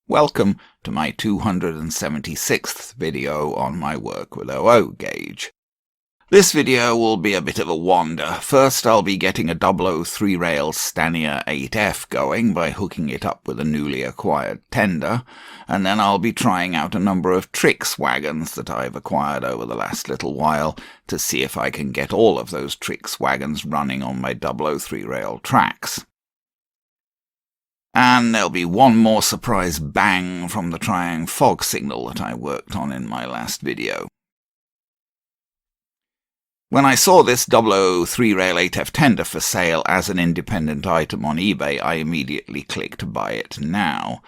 Welcome to my 276th video on my work with OO gauge. This video will be a bit of a wander. First I'll be getting a Dublo 3-rail Stanier 8F going by hooking it up with a newly acquired tender, and then I'll be trying out a number of Trix Wagons that I've acquired over the last little while to see if I can get all of those Trix Wagons running on my Dublo 3-rail tracks. And there'll be one more surprise bang from the trying fog signal that I worked on in my last video. When I saw this Dublo 3-rail 8F tender for sale as an independent item on eBay, I immediately clicked buy it now.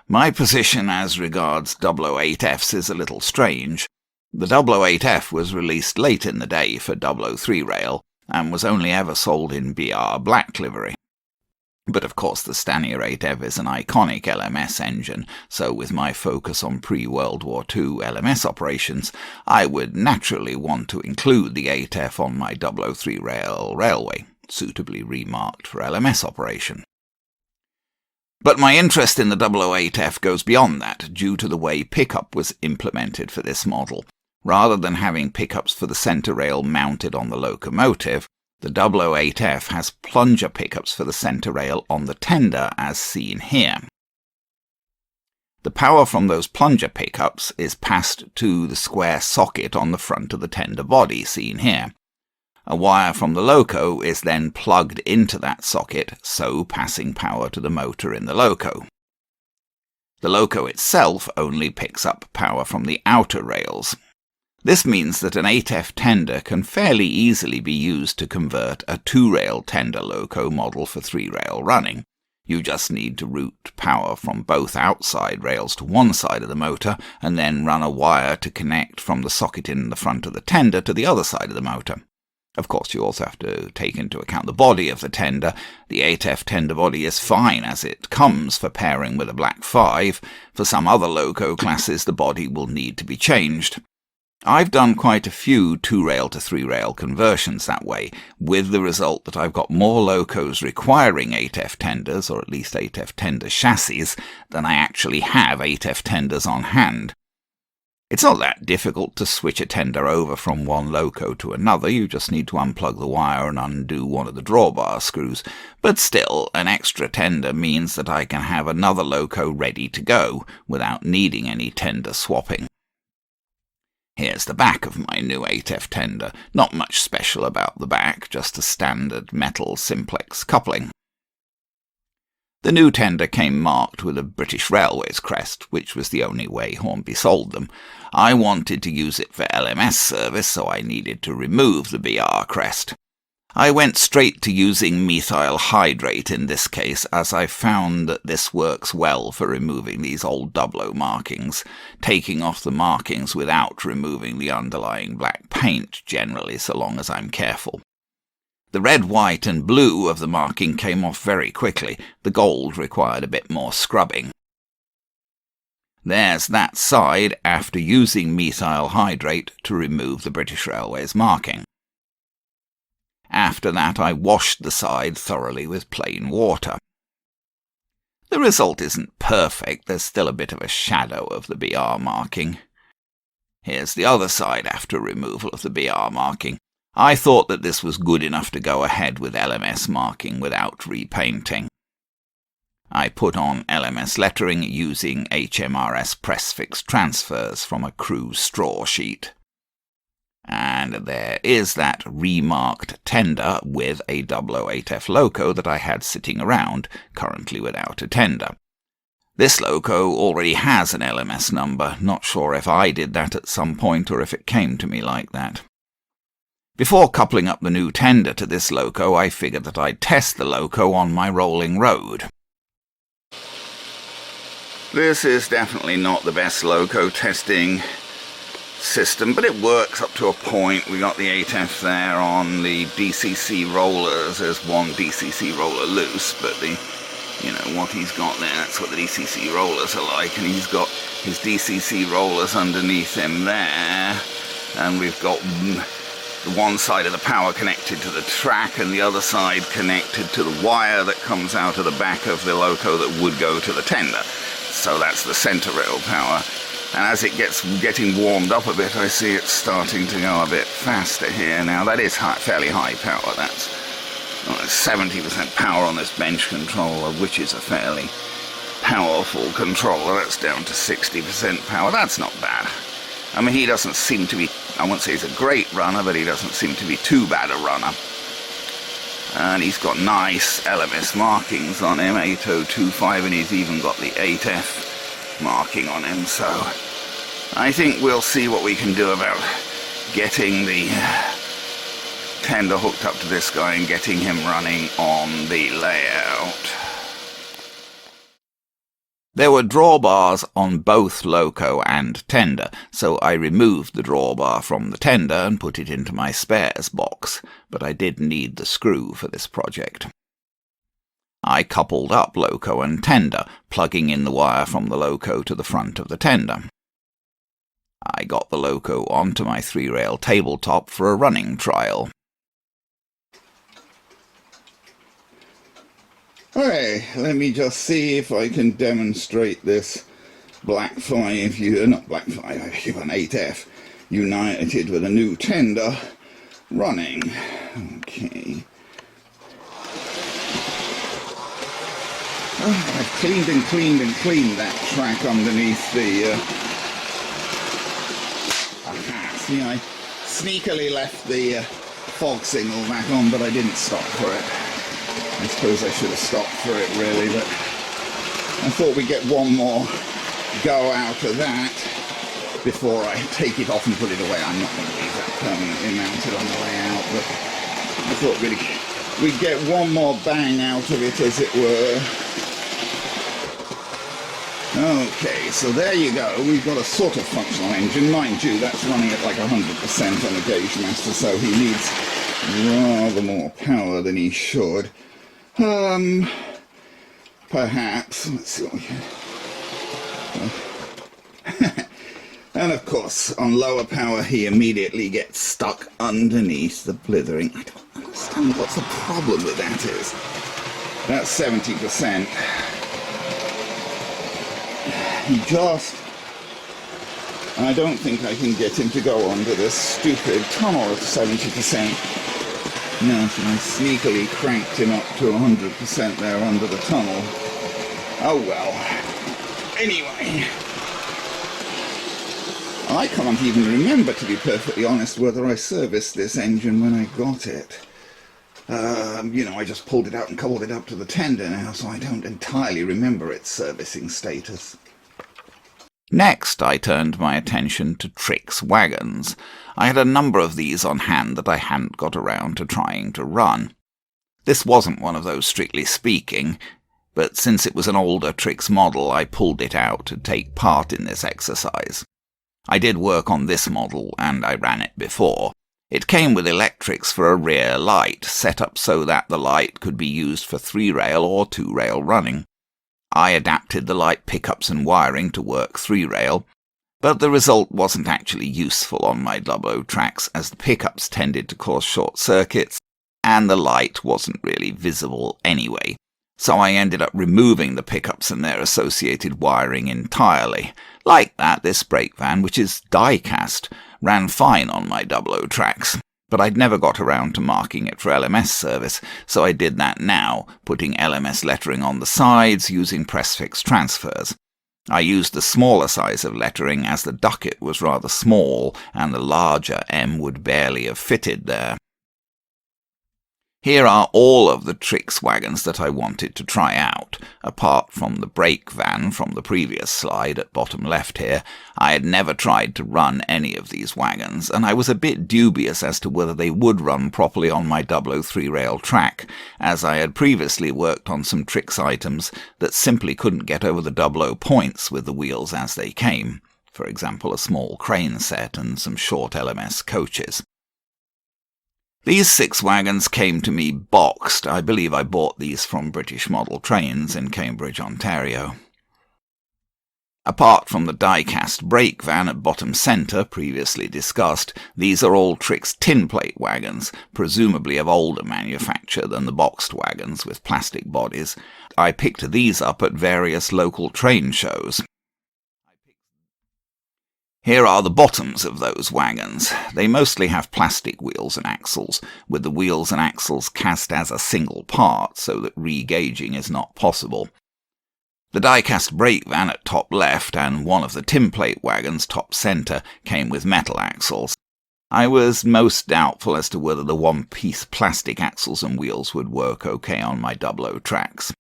My position as regards Dublo 8Fs is a little strange. The Dublo 8F was released late in the day for Dublo 3-rail and was only ever sold in BR black livery. But of course the Stanier 8F is an iconic LMS engine, so with my focus on pre-World War II LMS operations, I would naturally want to include the 8F on my Dublo 3-rail railway, suitably remarked for LMS operation. But my interest in the Dublo 8F goes beyond that, due to the way pickup was implemented for this model. Rather than having pickups for the centre rail mounted on the locomotive, the Dublo 8F has plunger pickups for the centre rail on the tender as seen here. The power from those plunger pickups is passed to the square socket on the front of the tender body seen here. A wire from the loco is then plugged into that socket, so passing power to the motor in the loco. The loco itself only picks up power from the outer rails. This means that an 8F tender can fairly easily be used to convert a 2-rail tender loco model for 3-rail running. You just need to route power from both outside rails to one side of the motor and then run a wire to connect from the socket in the front of the tender to the other side of the motor. Of course, you also have to take into account the body of the tender. The 8F tender body is fine as it comes for pairing with a Black 5. For some other loco classes, the body will need to be changed. I've done quite a few 2-rail to 3-rail conversions that way, with the result that I've got more locos requiring 8F tenders, or at least 8F tender chassis, than I actually have 8F tenders on hand. It's not that difficult to switch a tender over from one loco to another. You just need to unplug the wire and undo one of the drawbar screws. But still, an extra tender means that I can have another loco ready to go, without needing any tender swapping. Here's the back of my new 8F tender. Not much special about the back, just a standard metal simplex coupling. The new tender came marked with a British Railways crest, which was the only way Hornby sold them. I wanted to use it for LMS service, so I needed to remove the BR crest. I went straight to using methyl hydrate in this case, as I found that this works well for removing these old Dublo markings, taking off the markings without removing the underlying black paint, generally, so long as I'm careful. The red, white and blue of the marking came off very quickly. The gold required a bit more scrubbing. There's that side after using methyl hydrate to remove the British Railways marking. After that I washed the side thoroughly with plain water. The result isn't perfect, there's still a bit of a shadow of the BR marking. Here's the other side after removal of the BR marking. I thought that this was good enough to go ahead with LMS marking without repainting. I put on LMS lettering using HMRS press-fix transfers from a crew straw sheet. And there is that remarked tender with a Dublo 8F loco that I had sitting around, currently without a tender. This loco already has an LMS number, not sure if I did that at some point or if it came to me like that. Before coupling up the new tender to this loco, I figured that I'd test the loco on my rolling road. This is definitely not the best loco testing system, but it works up to a point. We got the 8F there on the DCC rollers. There's one DCC roller loose, but what he's got there, that's what the DCC rollers are like, and he's got his DCC rollers underneath him there, and we've got The one side of the power connected to the track and the other side connected to the wire that comes out of the back of the loco that would go to the tender. So that's the centre rail power. And as it gets getting warmed up a bit, I see it's starting to go a bit faster here. Now that is fairly high power. That's 70% power on this bench controller, which is a fairly powerful controller. That's down to 60% power. That's not bad. I mean, he doesn't seem to be, I won't say he's a great runner, but he doesn't seem to be too bad a runner. And he's got nice LMS markings on him, 8025, and he's even got the 8F marking on him. So I think we'll see what we can do about getting the tender hooked up to this guy and getting him running on the layout. There were drawbars on both loco and tender, so I removed the drawbar from the tender and put it into my spares box, but I did need the screw for this project. I coupled up loco and tender, plugging in the wire from the loco to the front of the tender. I got the loco onto my 3-rail tabletop for a running trial. Hey, let me just see if I can demonstrate this black 5, not black 5, I beg an 8F, united with a new tender running. Okay. Oh, I've cleaned and cleaned and cleaned that track underneath the... See, I sneakily left the fog signal back on, but I didn't stop for it. I suppose I should have stopped for it really, but I thought we'd get one more go out of that before I take it off and put it away. I'm not going to leave that permanently mounted on the way out, but I thought we'd get one more bang out of it, as it were. Okay, so there you go. We've got a sort of functional engine. Mind you, that's running at like 100% on the Gauge Master, so he needs rather more power than he should. Perhaps, let's see what we can... And of course, on lower power, he immediately gets stuck underneath the blithering. I don't understand what the problem with that is. That's 70%. He just... I don't think I can get him to go under this stupid tunnel at 70%. No, so I sneakily cranked him up to 100% there under the tunnel. Oh well. Anyway. I can't even remember, to be perfectly honest, whether I serviced this engine when I got it. I just pulled it out and coupled it up to the tender now, so I don't entirely remember its servicing status. Next, I turned my attention to Trix Wagons. I had a number of these on hand that I hadn't got around to trying to run. This wasn't one of those, strictly speaking, but since it was an older Trix model, I pulled it out to take part in this exercise. I did work on this model, and I ran it before. It came with electrics for a rear light, set up so that the light could be used for 3-rail or 2-rail running. I adapted the light pickups and wiring to work 3-rail, but the result wasn't actually useful on my Dublo tracks, as the pickups tended to cause short circuits, and the light wasn't really visible anyway. So I ended up removing the pickups and their associated wiring entirely. Like that, this brake van, which is die-cast, ran fine on my Dublo tracks. But I'd never got around to marking it for LMS service, so I did that now, putting LMS lettering on the sides using press-fix transfers. I used the smaller size of lettering as the ducket was rather small and the larger M would barely have fitted there. Here are all of the Trix Wagons that I wanted to try out. Apart from the brake van from the previous slide at bottom left here, I had never tried to run any of these wagons, and I was a bit dubious as to whether they would run properly on my Dublo 3-rail track, as I had previously worked on some Trix items that simply couldn't get over the Dublo points with the wheels as they came. For example, a small crane set and some short LMS coaches. These 6 wagons came to me boxed. I believe I bought these from British Model Trains in Cambridge, Ontario. Apart from the die-cast brake van at bottom centre, previously discussed, these are all Trix tin plate wagons, presumably of older manufacture than the boxed wagons with plastic bodies. I picked these up at various local train shows. Here are the bottoms of those wagons. They mostly have plastic wheels and axles, with the wheels and axles cast as a single part so that re-gauging is not possible. The die-cast brake van at top left and one of the tin plate wagons top centre came with metal axles. I was most doubtful as to whether the one-piece plastic axles and wheels would work okay on my Dublo tracks.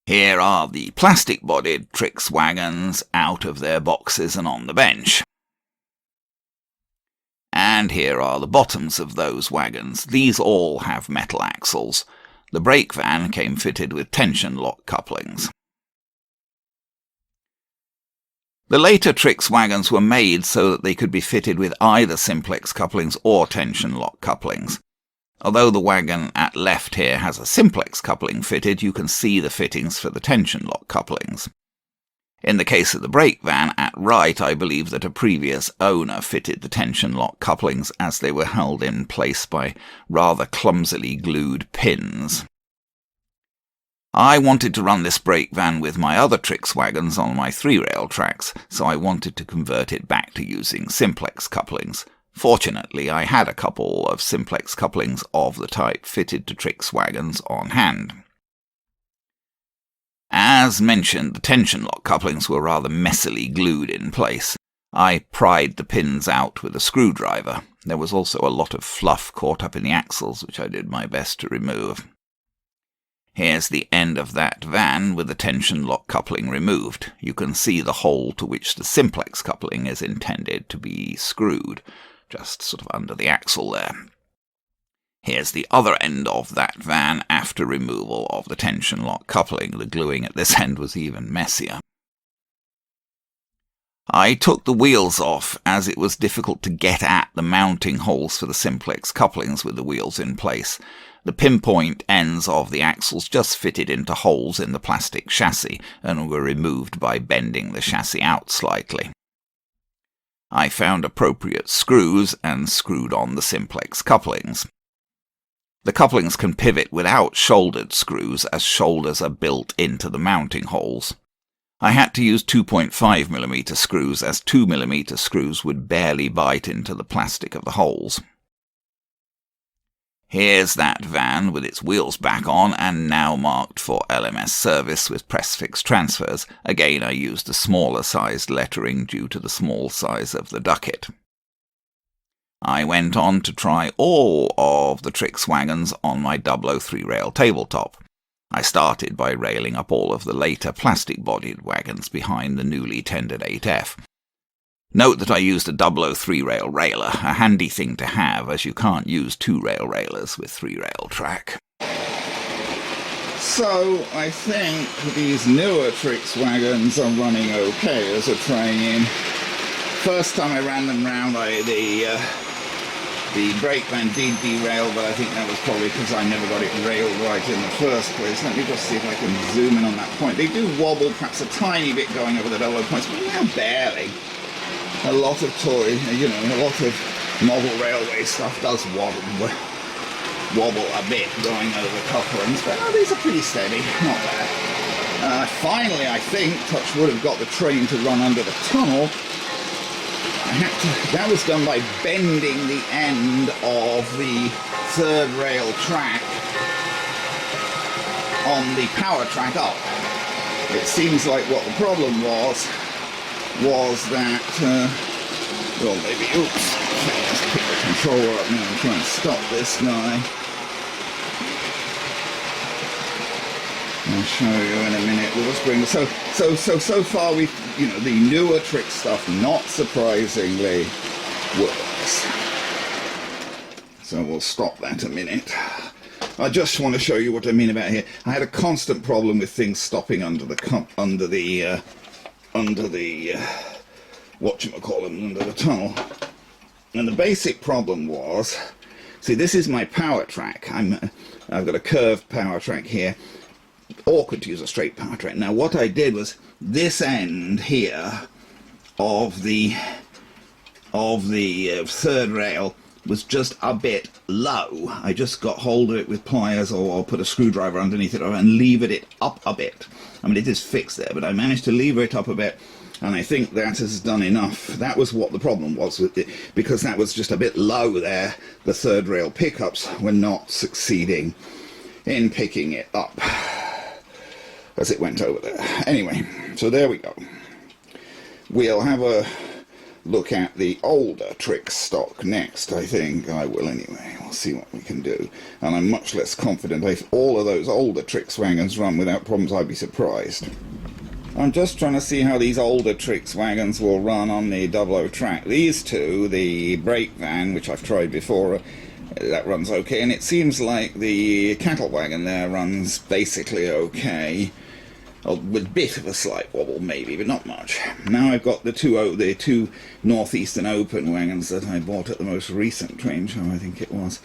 Here are the plastic-bodied Trix wagons out of their boxes and on the bench. And here are the bottoms of those wagons. These all have metal axles. The brake van came fitted with tension lock couplings. The later Trix wagons were made so that they could be fitted with either simplex couplings or tension lock couplings. Although the wagon at left here has a simplex coupling fitted, you can see the fittings for the tension lock couplings. In the case of the brake van at right, I believe that a previous owner fitted the tension lock couplings as they were held in place by rather clumsily glued pins. I wanted to run this brake van with my other Trix wagons on my 3-rail tracks, so I wanted to convert it back to using simplex couplings. Fortunately, I had a couple of simplex couplings of the type fitted to Trix wagons on hand. As mentioned, the tension lock couplings were rather messily glued in place. I pried the pins out with a screwdriver. There was also a lot of fluff caught up in the axles, which I did my best to remove. Here's the end of that van with the tension lock coupling removed. You can see the hole to which the simplex coupling is intended to be screwed, just sort of under the axle there. Here's the other end of that van after removal of the tension lock coupling. The gluing at this end was even messier. I took the wheels off as it was difficult to get at the mounting holes for the simplex couplings with the wheels in place. The pinpoint ends of the axles just fitted into holes in the plastic chassis and were removed by bending the chassis out slightly. I found appropriate screws and screwed on the simplex couplings. The couplings can pivot without shouldered screws, as shoulders are built into the mounting holes. I had to use 2.5mm screws, as 2mm screws would barely bite into the plastic of the holes. Here's that van with its wheels back on and now marked for LMS service with press-fix transfers. Again, I used a smaller sized lettering due to the small size of the ducket. I went on to try all of the Trix wagons on my Dublo 3-rail tabletop. I started by railing up all of the later plastic-bodied wagons behind the newly tendered 8F. Note that I used a Dublo 3-rail railer, a handy thing to have as you can't use 2-rail railers with 3-rail track. So I think these newer Trix wagons are running okay as a train. First time I ran them round, the brake van did derail, but I think that was probably because I never got it railed right in the first place. Let me just see if I can zoom in on that point. They do wobble perhaps a tiny bit going over the Dublo points, but barely. A lot of a lot of model railway stuff does wobble a bit going over couplings, but these are pretty steady, not bad. Finally, I think, touch wood, have got the train to run under the tunnel. That was done by bending the end of the 3rd rail track on the power track up. It seems like what the problem was that, well, maybe, oops, let's pick the controller up now and try and stop this guy. I'll show you in a minute. We'll just bring so far we've, the newer Trix stuff, not surprisingly, works. So we'll stop that a minute. I just want to show you what I mean about here. I had a constant problem with things stopping under the tunnel. And the basic problem was, see, this is my power track. I've got a curved power track here. awkward to use a straight powertrain. Now what I did was, this end here of the third rail was just a bit low. I just got hold of it with pliers or put a screwdriver underneath it and levered it up a bit. I mean, it is fixed there, but I managed to lever it up a bit, and I think that has done enough. That was what the problem was with it, because that was just a bit low there. The third rail pickups were not succeeding in picking it up as it went over there. Anyway, so there we go. We'll have a look at the older Trix stock next. I think I will anyway. We'll see what we can do. And I'm much less confident. If all of those older Trix wagons run without problems, I'd be surprised. I'm just trying to see how these older Trix wagons will run on the Dublo track. These two, the brake van, which I've tried before, that runs okay, and it seems like the cattle wagon there runs basically okay. With a bit of a slight wobble maybe, but not much. Now I've got the two Northeastern Open wagons that I bought at the most recent train show, I think it was.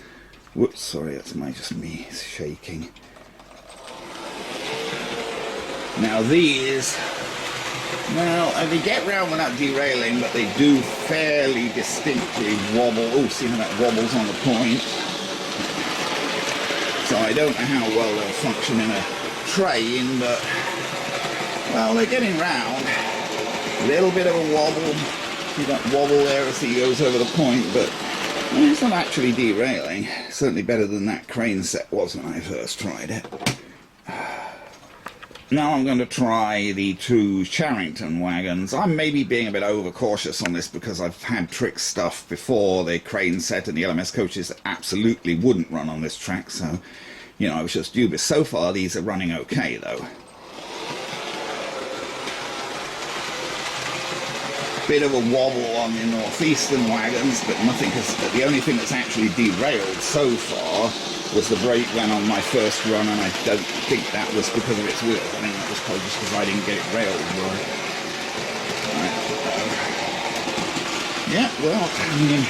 Whoops, sorry, that's just me shaking. Now these, well, they get round without derailing, but they do fairly distinctly wobble. Oh, see how that wobbles on the point? So I don't know how well they'll function in a train, but well, they're getting round. A little bit of a wobble. See that wobble there as he goes over the point, but it's not actually derailing. Certainly better than that crane set was when I first tried it. Now I'm going to try the two Charrington wagons. I'm maybe being a bit overcautious on this because I've had Trix stuff before. The crane set and the LMS coaches absolutely wouldn't run on this track, so, you know, I was just dubious. So far, these are running okay, though. Bit of a wobble on the Northeastern wagons, but nothing has. The only thing that's actually derailed so far was the brake van on my first run, and I don't think that was because of its wheels. I think that was probably just because I didn't get it railed right. Yeah, well, I mean,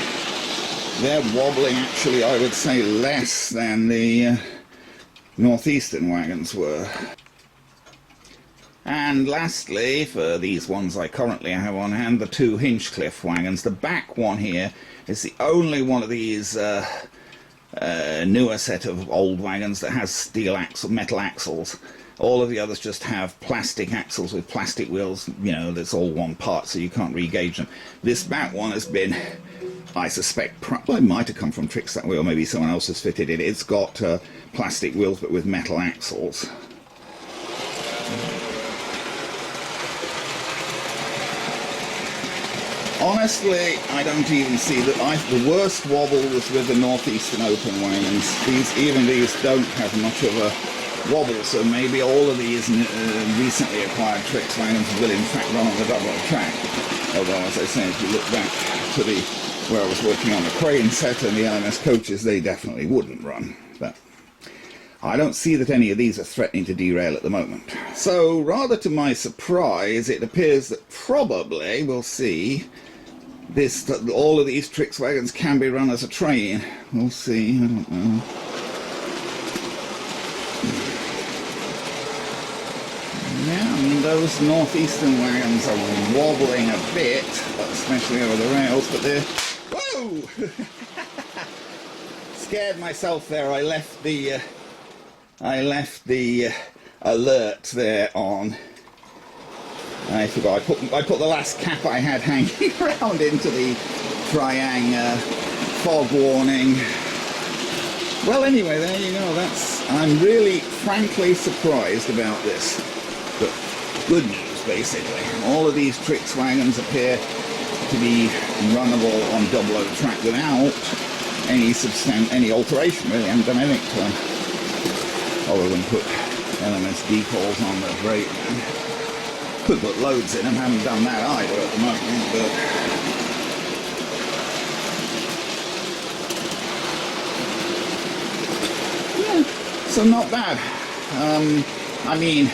they're wobbling actually, I would say, less than the Northeastern wagons were. And lastly, for these ones I currently have on hand, the two Hinchcliffe wagons. The back one here is the only one of these newer set of old wagons that has metal axles. All of the others just have plastic axles with plastic wheels. You know, that's all one part, so you can't re-gauge them. This back one has been, I suspect, well, it might have come from Trix that way, or maybe someone else has fitted it. It's got plastic wheels, but with metal axles. Honestly, I don't even see that. The worst wobble was with the Northeastern Open wagons. Even these don't have much of a wobble, so maybe all of these recently acquired Trix wagons will in fact run on the Dublo track. Although, as I say, if you look back to where I was working on the crane set and the LMS coaches, they definitely wouldn't run. But I don't see that any of these are threatening to derail at the moment. So, rather to my surprise, it appears that probably we'll see all of these Trix wagons can be run as a train. We'll see, I don't know. Yeah, I mean, those Northeastern wagons are wobbling a bit, especially over the rails, but they're... Whoa! Scared myself there. I left the alert there on. I forgot. I put the last cap I had hanging around into the Triang fog warning. Well, anyway, there you go. I'm really, frankly surprised about this. But good news, basically. All of these Trix wagons appear to be runnable on Dublo track without any alteration. Really, I haven't done anything to them, other than put LMS decals on the brake. Could put loads in them, haven't done that either at the moment, but yeah, so not bad. I mean,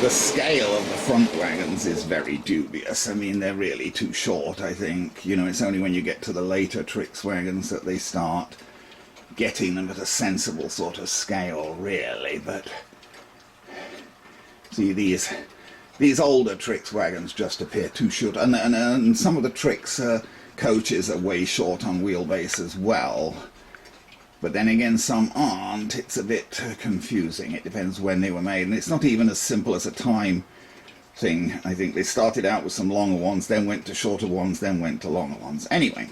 the scale of the front wagons is very dubious. I mean, they're really too short, I think. You know, it's only when you get to the later Trix wagons that they start getting them at a sensible sort of scale, really. But see, these older Trix wagons just appear too short, and some of the Trix coaches are way short on wheelbase as well. But then again, some aren't. It's a bit confusing. It depends when they were made, and it's not even as simple as a time thing. I think they started out with some longer ones, then went to shorter ones, then went to longer ones. Anyway,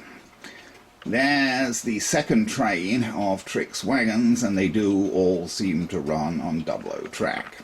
there's the second train of Trix wagons, and they do all seem to run on Dublo track.